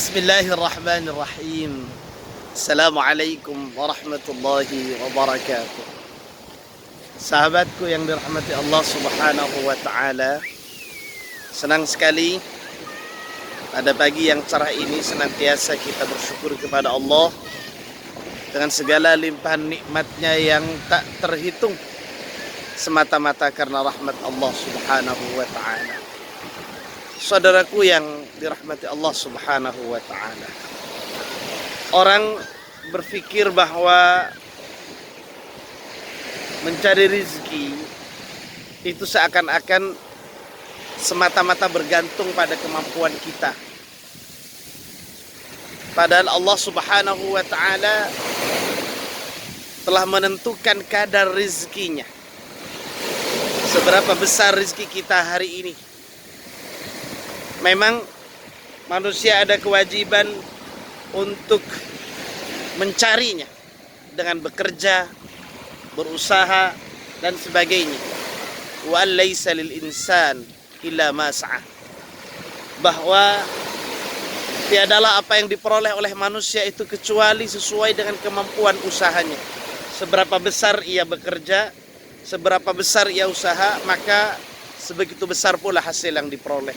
Bismillahirrahmanirrahim. Assalamualaikum warahmatullahi wabarakatuh. Sahabatku yang dirahmati Allah subhanahu wa ta'ala, senang sekali pada pagi yang cerah ini senantiasa kita bersyukur kepada Allah dengan segala limpahan nikmatnya yang tak terhitung, semata-mata karena rahmat Allah subhanahu wa ta'ala. Saudaraku yang dirahmati Allah subhanahu wa ta'ala, orang berpikir bahwa mencari rizki itu seakan-akan semata-mata bergantung pada kemampuan kita. Padahal Allah subhanahu wa ta'ala telah menentukan kadar rizkinya. Seberapa besar rizki kita hari ini. Memang manusia ada kewajiban untuk mencarinya dengan bekerja, berusaha dan sebagainya. Wa laisa lil insan illa ma sa'a. Bahwa tiadalah apa yang diperoleh oleh manusia itu kecuali sesuai dengan kemampuan usahanya. Seberapa besar ia bekerja, seberapa besar ia usaha, maka sebegitu besar pula hasil yang diperoleh.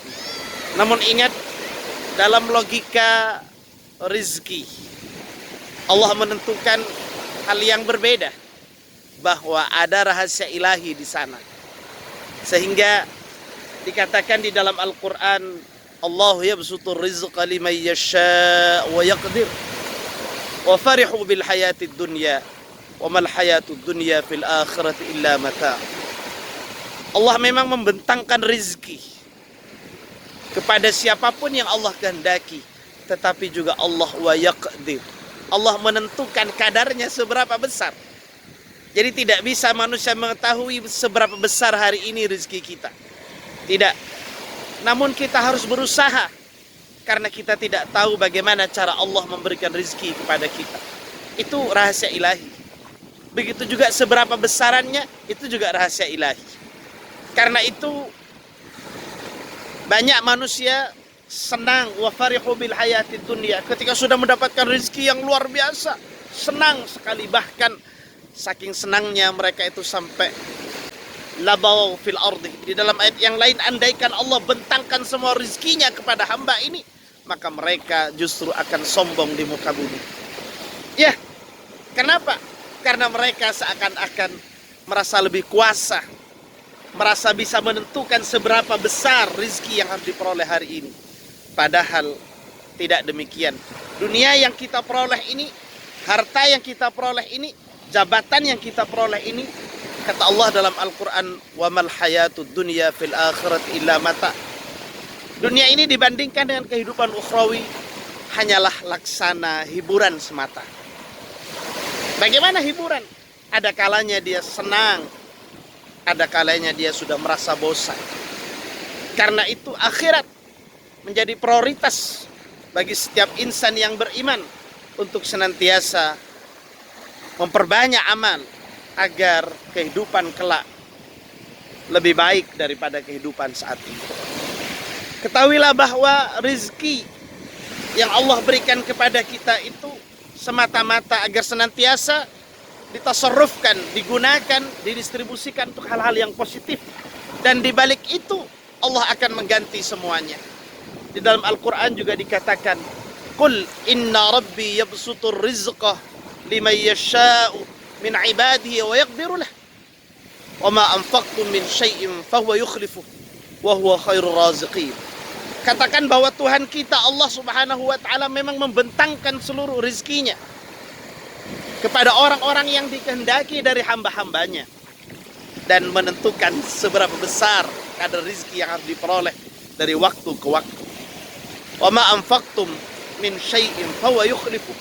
Namun ingat, dalam logika rizki, Allah menentukan hal yang berbeda, bahwa ada rahasia ilahi di sana. Sehingga dikatakan di dalam Al-Quran, Allah yabsutur rizqa liman yasha' wa yaqdir wa farihu bil hayatid dunya wa mal hayatud dunya fil akhirati illa mata'. Allah memang membentangkan rizki kepada siapapun yang Allah kehendaki, tetapi juga Allah wa yaqdir. Allah menentukan kadarnya seberapa besar. Jadi tidak bisa manusia mengetahui seberapa besar hari ini rezeki kita. Tidak. Namun kita harus berusaha, karena kita tidak tahu bagaimana cara Allah memberikan rezeki kepada kita. Itu rahasia ilahi. Begitu juga seberapa besarannya, itu juga rahasia ilahi. Karena itu banyak manusia senang wa farihu bil hayatid dunya, ketika sudah mendapatkan rezeki yang luar biasa, senang sekali, bahkan saking senangnya mereka itu sampai labaw fil ardi. Di dalam ayat yang lain, andaikan Allah bentangkan semua rezekinya kepada hamba ini, maka mereka justru akan sombong di muka bumi. Ya, kenapa? Karena mereka seakan-akan merasa lebih kuasa, merasa bisa menentukan seberapa besar rizki yang harus diperoleh hari ini. Padahal tidak demikian. Dunia yang kita peroleh ini, harta yang kita peroleh ini, jabatan yang kita peroleh ini, kata Allah dalam Al-Quran, wa mal hayatud dunya fil akhirat illa mata'. Dunia ini dibandingkan dengan kehidupan ukhrawi hanyalah laksana hiburan semata. Bagaimana hiburan? Ada kalanya dia senang, ada kalanya dia sudah merasa bosan. Karena itu akhirat menjadi prioritas bagi setiap insan yang beriman untuk senantiasa memperbanyak amal agar kehidupan kelak lebih baik daripada kehidupan saat ini. Ketahuilah bahwa rezeki yang Allah berikan kepada kita itu semata-mata agar senantiasa ditasarrufkan, digunakan, didistribusikan untuk hal-hal yang positif. Dan di balik itu Allah akan mengganti semuanya. Di dalam Al-Quran juga dikatakan, Qul inna rabbi yabsutur rizqah liman yasha'u min ibadihi wa yaqdiru lah. Wa ma anfaqtum min syai'in fahuwa yukhlifuh wa huwa khairur raziqin. Katakan bahwa Tuhan kita Allah subhanahu wa ta'ala memang membentangkan seluruh rizkinya kepada orang-orang yang dikehendaki dari hamba-hambanya, dan menentukan seberapa besar kadar rizki yang harus diperoleh dari waktu ke waktu. Wa ma anfaqtum min syai'in fahuwa yukhlifu.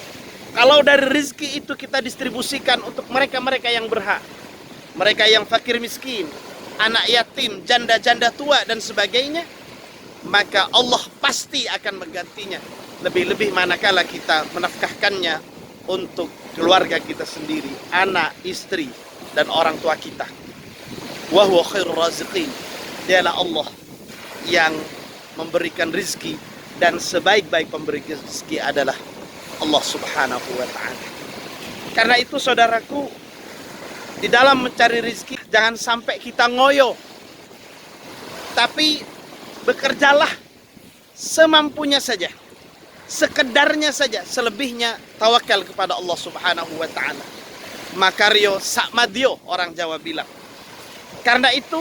Kalau dari rizki itu kita distribusikan untuk mereka-mereka yang berhak, mereka yang fakir miskin, anak yatim, janda-janda tua dan sebagainya, maka Allah pasti akan menggantinya. Lebih-lebih manakala kita menafkahkannya untuk keluarga kita sendiri, anak, istri, dan orang tua kita. Wa huwa khairur raziqin. Dialah Allah yang memberikan rizki dan sebaik-baik pemberi rezeki adalah Allah Subhanahu wa Ta'ala. Karena itu saudaraku, di dalam mencari rezeki jangan sampai kita ngoyo, tapi bekerjalah semampunya saja, sekedarnya saja, selebihnya tawakal kepada Allah Subhanahu wa Ta'ala. Makaryo sakmadio, orang Jawa bilang. Karena itu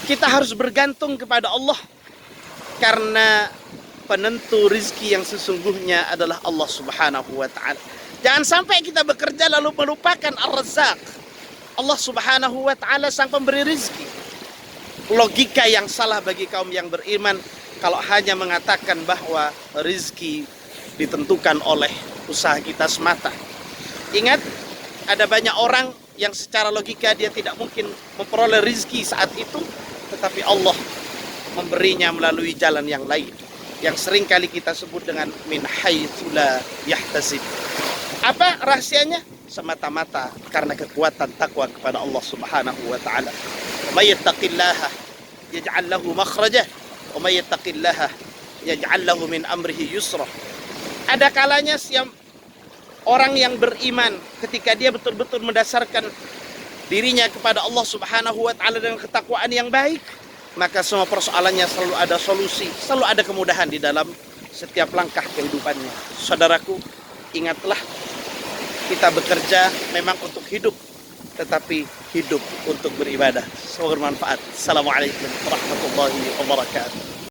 kita harus bergantung kepada Allah, karena penentu rizki yang sesungguhnya adalah Allah Subhanahu wa Ta'ala. Jangan sampai kita bekerja lalu melupakan Ar-Razzaq, Allah Subhanahu wa Ta'ala, sang pemberi rizki. Logika yang salah bagi kaum yang beriman kalau hanya mengatakan bahwa rizki ditentukan oleh usaha kita semata. Ingat, ada banyak orang yang secara logika dia tidak mungkin memperoleh rizki saat itu, tetapi Allah memberinya melalui jalan yang lain, yang sering kali kita sebut dengan min haitsu la yahtasib. Apa rahasianya? Semata-mata karena kekuatan takwa kepada Allah Subhanahu wa Ta'ala. May yattaqillaha yaj'al lahu makhraja wa may yattaqillaha yaj'al lahu min amrihi yusra. Ada kalanya orang yang beriman ketika dia betul-betul mendasarkan dirinya kepada Allah Subhanahu wa Ta'ala dengan ketakwaan yang baik, maka semua persoalannya selalu ada solusi, selalu ada kemudahan di dalam setiap langkah kehidupannya. Saudaraku, ingatlah, kita bekerja memang untuk hidup, tetapi hidup untuk beribadah. Semoga bermanfaat. Assalamualaikum warahmatullahi wabarakatuh.